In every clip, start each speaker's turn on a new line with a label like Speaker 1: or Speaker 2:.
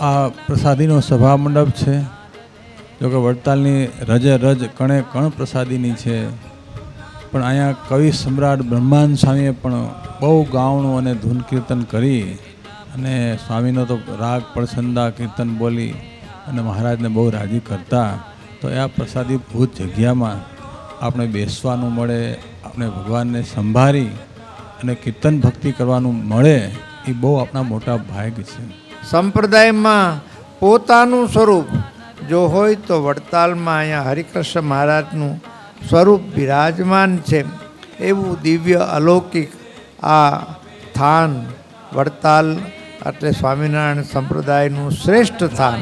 Speaker 1: આ પ્રસાદીનો સભા મંડપ છે. જોકે વડતાલની રજે રજ કણે કણ પ્રસાદીની છે, પણ અહીંયા કવિ સમ્રાટ બ્રહ્માનંદ સ્વામીએ પણ બહુ ગાવણું અને ધૂન કીર્તન કરી અને સ્વામીનો તો રાગ પડછંદા કીર્તન બોલી અને મહારાજને બહુ રાજી કરતા. તો આ પ્રસાદી ભૂત જગ્યામાં આપણે બેસવાનું મળે, આપણે ભગવાનને સંભાળી અને કીર્તન ભક્તિ કરવાનું મળે, એ બહુ આપણા મોટા ભાગ્ય છે.
Speaker 2: સંપ્રદાયમાં પોતાનું સ્વરૂપ જો હોય તો વડતાલમાં અહીંયા હરિકૃષ્ણ મહારાજનું સ્વરૂપ બિરાજમાન છે. એવું દિવ્ય અલૌકિક આ સ્થાન વડતાલ એટલે સ્વામિનારાયણ સંપ્રદાયનું શ્રેષ્ઠ સ્થાન.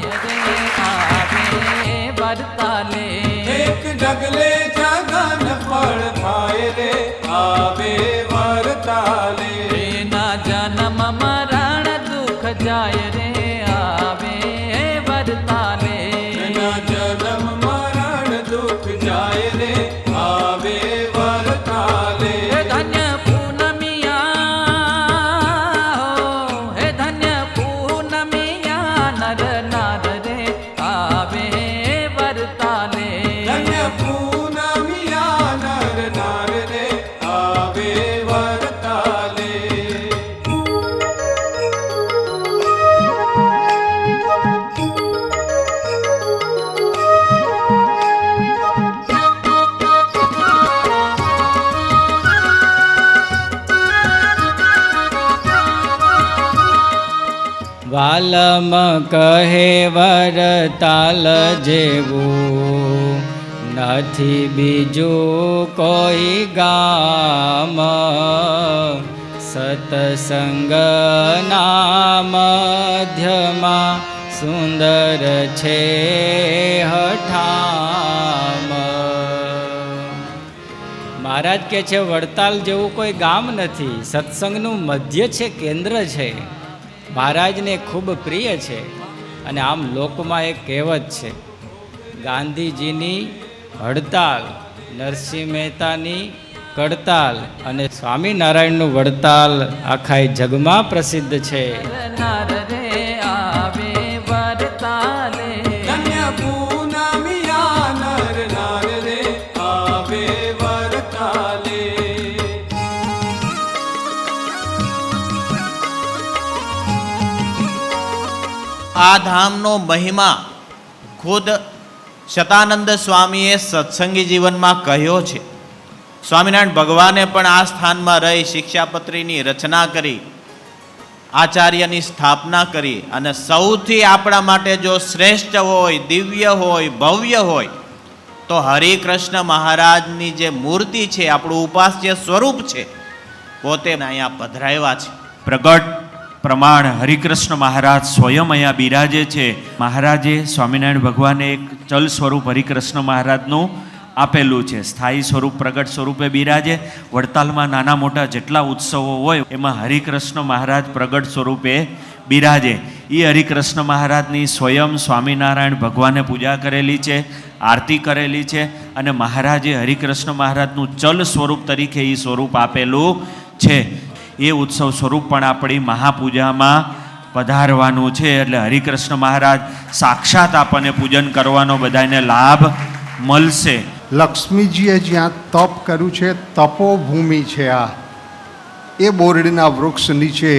Speaker 3: એક ડગલે જગન ફળ થાય રે આવે વરતાલે.
Speaker 4: એના જન્મ મરણ દુઃખ જાય રે આવે વરતાલે.
Speaker 3: એના જન્મ મરણ દુઃખ જાય રે આવે વરતાલે.
Speaker 4: હે ધન્ય પૂનમિયા, હે ધન્ય પૂનમિયા, નર નાર રે આવે વરતાલે.
Speaker 3: ધન્ય પૂનમિયા નર નાર રે આવે વરતાલે.
Speaker 5: વાલમ કહે વરતાલ જેવું નથી બીજું કોઈ ગામ. સતસંગના મધ્યમાં સુંદર છે હઠામ. મહારાજ કહે છે વડતાલ જેવું કોઈ ગામ નથી, સત્સંગનું મધ્ય છે, કેન્દ્ર છે. મહારાજને ખૂબ પ્રિય છે. અને આમ લોકમાં એક કહેવત છે, ગાંધીજીની હડતાલ, નરસિંહ મહેતાની કડતાલ અને સ્વામિનારાયણનું વડતાલ આખા જગમાં પ્રસિદ્ધ છે.
Speaker 4: નાર રે આવે વરતાલે.
Speaker 3: ધન્ય પૂનમિયા નર નાર રે આવે વરતાલે.
Speaker 6: આ ધામનો મહિમા ખુદ શતાનંદ સ્વામીએ સત્સંગી જીવનમાં કહ્યો છે. સ્વામિનારાયણ ભગવાને પણ આ સ્થાનમાં રહી શિક્ષાપત્રીની રચના કરી, આચાર્યની સ્થાપના કરી અને સૌથી આપણા માટે જો શ્રેષ્ઠ હોય, દિવ્ય હોય, ભવ્ય હોય તો હરિકૃષ્ણ મહારાજની જે મૂર્તિ છે, આપણું ઉપાસ્ય સ્વરૂપ છે, પોતે અહીંયા પધરાવ્યા છે.
Speaker 7: પ્રગટ પ્રમાણ હરિકૃષ્ણ મહારાજ સ્વયં અહીંયા બિરાજે છે. મહારાજે સ્વામિનારાયણ ભગવાને એક ચલ સ્વરૂપ હરિકૃષ્ણ મહારાજનું આપેલું છે. સ્થાયી સ્વરૂપ પ્રગટ સ્વરૂપે બિરાજે. વડતાલમાં નાના મોટા જેટલા ઉત્સવો હોય એમાં હરિકૃષ્ણ મહારાજ પ્રગટ સ્વરૂપે બિરાજે. એ હરિકૃષ્ણ મહારાજની સ્વયં સ્વામિનારાયણ ભગવાને પૂજા કરેલી છે, આરતી કરેલી છે અને મહારાજે હરિકૃષ્ણ મહારાજનું ચલ સ્વરૂપ તરીકે એ સ્વરૂપ આપેલું છે. એ ઉત્સવ સ્વરૂપ પણ આપણી મહાપૂજામાં પધારવાનું છે. એટલે હરિકૃષ્ણ મહારાજ સાક્ષાત આપણને પૂજન કરવાનો બધાને લાભ મળશે.
Speaker 8: લક્ષ્મીજીએ જ્યાં તપ કર્યું છે, તપોભૂમિ છે આ, એ બોરડીના વૃક્ષ નીચે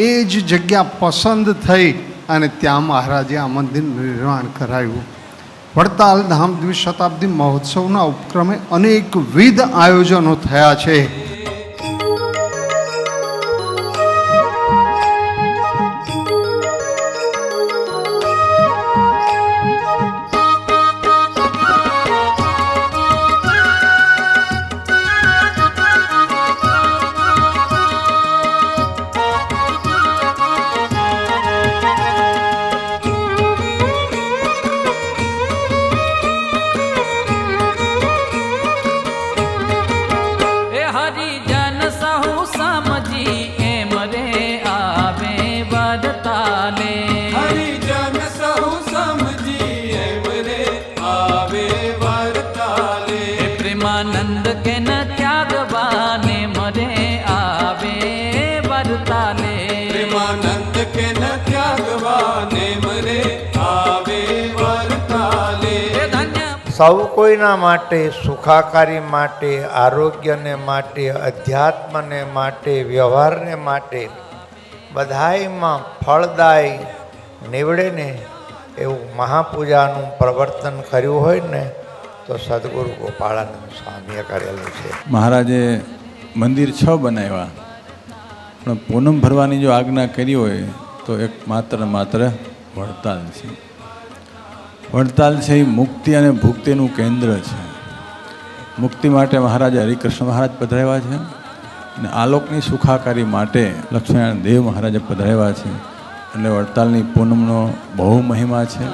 Speaker 8: એ જ જગ્યા પસંદ થઈ અને ત્યાં મહારાજે આ મંદિરનું નિર્માણ કરાયું. વડતાલ ધામ દ્વિશતાબ્દી મહોત્સવના ઉપક્રમે અનેકવિધ આયોજનો થયા છે.
Speaker 4: પ્રેમાનંદ કે ન ત્યાગવાને મરે આવે વરતાલે.
Speaker 3: પ્રેમાનંદ કે ન ત્યાગવાને મરે
Speaker 2: સૌ કોઈના માટે, સુખાકારી માટે, આરોગ્યને માટે, અધ્યાત્મને માટે, વ્યવહારને માટે બધાયમાં ફળદાય નીવડે ને એવું મહાપૂજાનું પ્રવર્તન કર્યું હોય ને તો સદગુરુ ગોપાળાનંદ સ્વામીએ કરેલું છે.
Speaker 1: મહારાજે મંદિર 6 બનાવ્યા, પણ પૂનમ ભરવાની જો આજ્ઞા કરી હોય તો એક માત્ર વડતાલ છે. વડતાલ છે એ મુક્તિ અને ભુક્તિનું કેન્દ્ર છે. મુક્તિ માટે મહારાજે હરિકૃષ્ણ મહારાજ પધરાવ્યા છે અને આલોકની સુખાકારી માટે લક્ષ્મીનારાયણ દેવ મહારાજે પધરાવ્યા છે. એટલે વડતાલની પૂનમનો બહુ મહિમા છે.